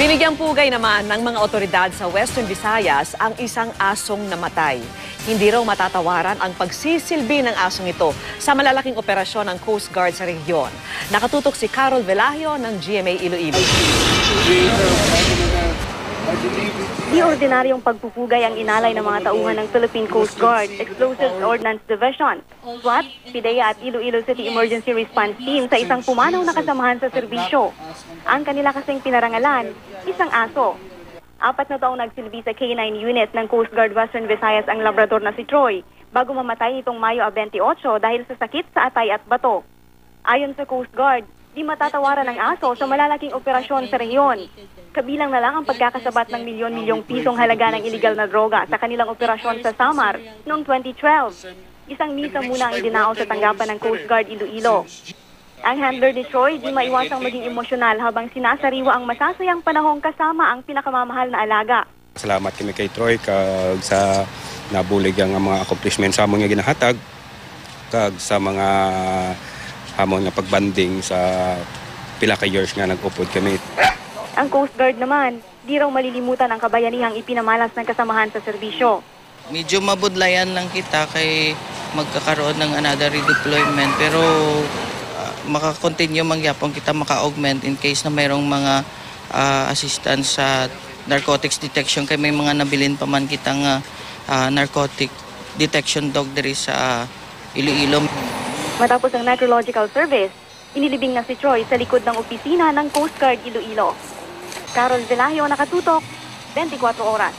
Binigyang pugay naman ng mga otoridad sa Western Visayas ang isang asong namatay. Hindi raw matatawaran ang pagsisilbi ng asong ito sa malalaking operasyon ng Coast Guard sa rehiyon. Nakatutok si Carol Velahio ng GMA Iloilo. Di ordinaryong pagpupugay ang inalay ng mga tauhan ng Philippine Coast Guard, Explosives Ordnance Division, SWAT, PIDEA at Iloilo City Emergency Response Team sa isang pumanaw na kasamahan sa serbisyo. Ang kanila kasing pinarangalan, isang aso. 4 na taong nagsilbi sa K9 unit ng Coast Guard Western Visayas ang Labrador na si Troy bago mamatay nitong Mayo 28 dahil sa sakit sa atay at bato. Ayon sa Coast Guard, di matatawaran ng aso sa malalaking operasyon sa rehiyon. Kabilang na lang ang pagkakasabat ng milyon-milyong pisong halaga ng iligal na droga sa kanilang operasyon sa Samar noong 2012. Isang misa muna ang idinao sa tanggapan ng Coast Guard Iloilo. Ang handler ni Troy di maiwasang maging emosyonal habang sinasariwa ang masasayang panahong kasama ang pinakamamahal na alaga. Salamat kami kay Troy kag sa nabulig ang mga accomplishment sa among nga ginahatag kag sa mga hamon nga pagbanding sa pila ka years nga nag-upod kami. Ang Coast Guard naman, di raw malilimutan ang kabayanihang ipinamalas ng kasamahan sa serbisyo. Medyo mabudlayan lang kita kay magkakaroon ng another redeployment pero makakontinue mangyapon kita maka-augment in case na mayroong mga assistance sa narcotics detection kay may mga nabilin pa man kitang narcotic detection dog diri sa Iloilo. Matapos ang necrological service, inilibing na si Troy sa likod ng opisina ng Coast Guard Iloilo. Carol Velahio, nakatutok, 24 oras.